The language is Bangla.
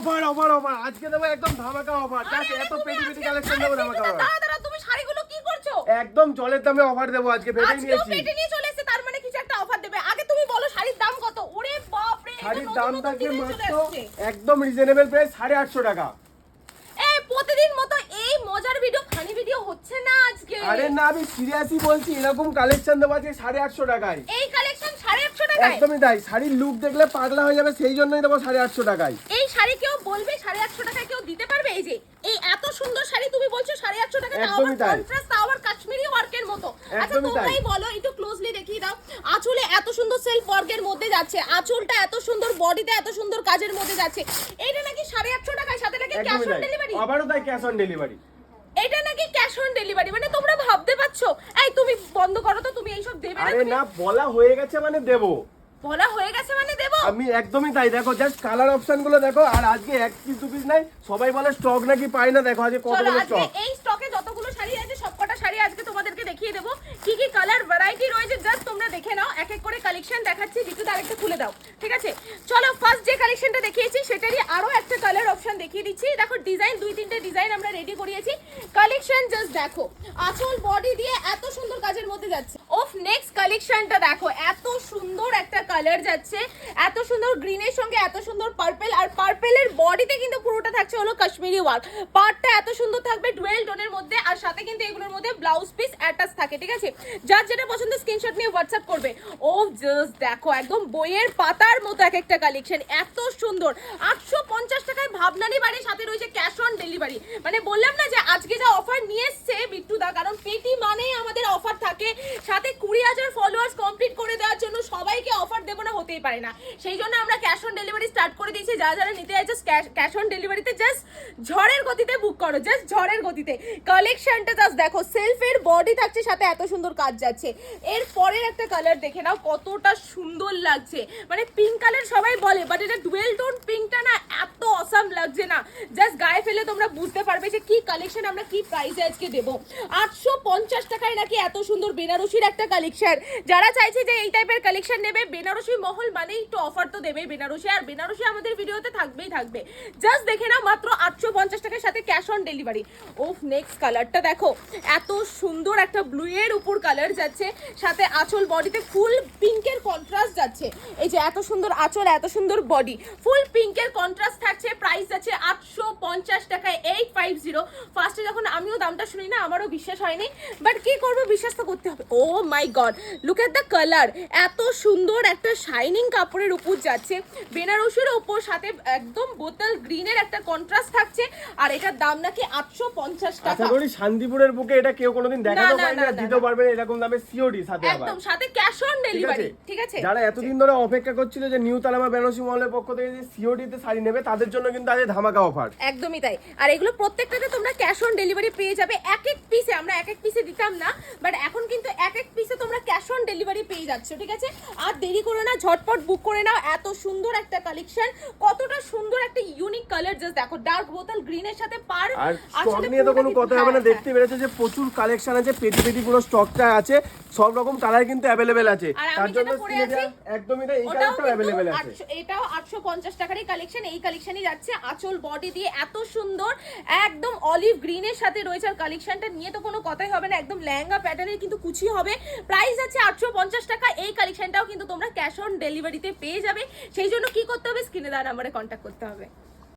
অফার অফার অফার আজকে দেবো একদম ধামাকা অফার। জাস্ট এত পেটি পেটি কালেকশন দেবো ধামাকা অফার। দাদা তুমি শাড়িগুলো কি করছো? একদম জলের দামে অফার দেবো আজকে, ভেবেই আজকেও নিয়েছি। পেটে নিয়ে চলে এসেছে, তার মানে কিছু একটা অফার দেবে। আগে তুমি বলো শাড়ির দাম কত? ওরে বাপ রে, শাড়ির দাম থাকবে মাত্র একদম রিজনেবল প্রাইস 850 টাকা। এই প্রতিদিন মতো এই মজার ভিডিও ফানি ভিডিও হচ্ছে না আজকে? আরে না, আমি সিরিয়াসলি বলছি, এরকম কালেকশন দেবো আজকে 850 টাকায়। এই কালেকশন 850 টাকায়? একদমই তাই, শাড়ির লুক দেখলে পাগলা হয়ে যাবে, সেই জন্যই দেবো 850 টাকায়। এই শাড়ি কেউ বলবে 850 টাকায় কেউ দিতে পারবে? এই যে এই এত সুন্দর শাড়ি তুমি বলছো 850 টাকা, তাও আবার কন্ট্রাস্ট, তাও আবার কাশ্মীরি ওয়ার্কের মতো। আচ্ছা তোমরাই বলো, একটু ক্লোজলি দেখিয়ে দাও। আঁচলে এত সুন্দর সেলফ ওয়ার্কের মধ্যে যাচ্ছে, আঁচলটা এত সুন্দর, বডিতে এত সুন্দর কাজের মধ্যে যাচ্ছে। এইটা নাকি 850 টাকায়, সাথে নাকি ক্যাশ অন ডেলিভারি। আবারও তাই ক্যাশ অন ডেলিভারি। এটা নাকি ক্যাশ অন ডেলিভারি, মানে তোমরা ভাবতে পারছো? এই তুমি বন্ধ করো তো, তুমি এইসব দেবে না? আরে না, বলা হয়ে গেছে মানে দেবো। বলা হয়ে গেছে মানে দেবো? আমি একদমই তাই। দেখো জাস্ট কালার অপশন গুলো দেখো, আর আজকে এক পিস দু পিস নাই, সবাই বলে স্টক নাকি পায় না। দেখো আজকে কতগুলো স্টক। এই স্টকে যতগুলো শাড়ি আছে সবকটা শাড়ি আজকে তোমাদেরকে দেখিয়ে দেবো। কি কি কালার ভ্যারাইটি রয়েছে জাস্ট তোমরা দেখে নাও। এক এক করে কালেকশন দেখাচ্ছি, কিছু আরেকটা খুলে দাও, ঠিক আছে? চলো ফার্স্ট যে কালেকশনটা দেখিয়েছি সেটারই আরো একটা কালার অপশন দেখিয়ে দিচ্ছি। দেখো ডিজাইন, দুই তিনটে ডিজাইন আমরা রেডি করিয়েছি। কালেকশন জাস্ট দেখো, আঁচল বডি দিয়ে এত সুন্দর কাজের মধ্যে যাচ্ছে। অফ নেক্সট কালেকশনটা দেখো, এত সুন্দর একটা কালার যাচ্ছে, এত সুন্দর গ্রিনের সঙ্গে এত সুন্দর পার্পল, আর পার্পলের বডিতে কিন্তু পুরোটা থাকছে হলো কাশ্মীরি ওয়ার্ক। পার্টটা এত সুন্দর থাকবে ডুয়েল টোনের মধ্যে, আর সাথে কিন্তু এগুলোর মধ্যে ব্লাউজ পিস অ্যাটাচ থাকে, ঠিক আছে? যার যেটা পছন্দ স্ক্রিনশট নিয়ে হোয়াটসঅ্যাপ করবে। ও জাস্ট দেখো, একদম বইয়ের পাতার মতো এক একটা কালেকশন, এত সুন্দর। 850 টাকায় ভাবনানি বাড়ির সাথে রয়েছে ক্যাশ অন ডেলিভারি। মানে বললাম না যে আজকে যা অফার নিয়ে এসছে বিট্টুদা, কারণ পেটি মানেই আমাদের অফার থাকে, সাথে 20,000 ফলোয়ার্স কমপ্লিট করে দেওয়ার জন্য সবাইকে অফার দেবো না, হতেই পারে না। সেই জন্য আমরা ক্যাশ অন ডেলিভারি স্টার্ট করে দিয়েছি। যারা যারা নিতে চাইছো ক্যাশ অন ডেলিভারিতে জাস্ট ঝড়ের গতিতে বুক করো, জাস্ট ঝড়ের গতিতে। কালেকশনটা জাস্ট দেখো, সেলফের বডি থাকছে, সাথে এত সুন্দর কাজ যাচ্ছে। এর পরের একটা কালার দেখে নাও, কতটা সুন্দর লাগছে। মানে পিঙ্ক কালার সবাই বলে, বাট এটা ডুয়েল টোন পিঙ্কটা না এত অসাম লাগছে না, জাস্ট গায়ে ফেলে তোমরা বুঝতে পারবে যে কি কালেকশন আমরা কি প্রাইসে আজকে দেবো। 850 টাকায় নাকি এত সুন্দর বেনারসির একটা কালেকশন। যারা চাইছে যে এই টাইপের কালেকশন নেবে, বেনারসি মহল মানে একটু অফার তো দেবে বেনারসি, আর বেনারসি আমাদের ভিডিওতে থাকবেই থাকবে। জাস্ট দেখে নাও, মাত্র 850 টাকার সাথে cash on delivery. Of next কালারটা দেখো, এত সুন্দর একটা ব্লু এর উপর কালার যাচ্ছে, সাথে আঁচল বডিতে ফুল পিঙ্কের কন্ট্রাস্ট যাচ্ছে। এই যে এত সুন্দর আঁচল, এত সুন্দর বডি, ফুল পিঙ্কের কন্ট্রাস্ট থাকছে। প্রাইস যাচ্ছে 850 টাকায়, 850। ফার্স্টে যখন আমিও দামটা শুনি না, আমারও বিশ্বাস হয়নি, বাট কি করবো, বিশ্বাস তো করতে হবে। Oh my god, look at the colour, এত সুন্দর একটা শাইনিং কাপড়ের উপর যাচ্ছে, বেনারসির উপর, সাথে একদম বোতল গ্রিনের একটা কন্ট্রাস্ট থাকছে, আর এটার দাম নাকি 850 টাকা। আশা করি শান্তিপুরের বুকে এটা কেউ কোনোদিন দেখাতে পারেনি আর দিতে পারবে না এরকম দামে সিওডি সাথে আবার একদম, সাথে ক্যাশ অন ডেলিভারি, ঠিক আছে? যারা এতদিন ধরে অপেক্ষা করছিল যে নিউ তালামা বেনারসি মহলের পক্ষ থেকে যে সিওডি তে শাড়ি নেবে, তাদের জন্য কিন্তু আজ ধামাকা অফার। একদমই তাই। আর এগুলো প্রত্যেকটাতে তোমরা ক্যাশ অন ডেলিভারি পেয়ে যাবে। এক এক পিসে, আমরা এক এক পিসে দিতাম না, বাট এখন কিন্তু এক এক পিসে তোমরা ক্যাশ অন ডেলিভারি পেয়ে যাচ্ছ, ঠিক আছে? আর দেরি করে না, ঝটপট বুক করে নাও। এত সুন্দর একটা কালেকশন, কতটা সুন্দর একটা ইউনিক কালার, জাস্ট দেখো, ডার্ক বোতল গ্রিনের সাথে পার। আর স্টক নিয়ে তো কোনো কথা হবে না, দেখতে পেরেছো যে প্রচুর কালেকশন আছে, পেটি পেটি পুরো স্টকটা আছে, সব রকম কালার কিন্তু अवेलेबल আছে। তার জন্য একদমই তাই, এই কালারটাও अवेलेबल আছে। এটাও 850 টাকারই কালেকশন। এই কালেকশনই যাচ্ছে, আঁচল বডি দিয়ে এত সুন্দর, একদম অলিভ গ্রিনের সাথে রয়েছে। আর কালেকশনটা নিয়ে তো কোনো কথাই হবে না, একদম লেহেঙ্গা প্যাটার্নের কিন্তু কুচি হবে। প্রাইস আছে 850 টাকা। এই কালেকশনটাও কিন্তু তোমরা ক্যাশ অন ডেলিভারিতে পেয়ে যাবে। সেই জন্য কি করতে হবে, স্ক্রিনে দেওয়া নম্বরে কন্ট্যাক্ট করতে হবে।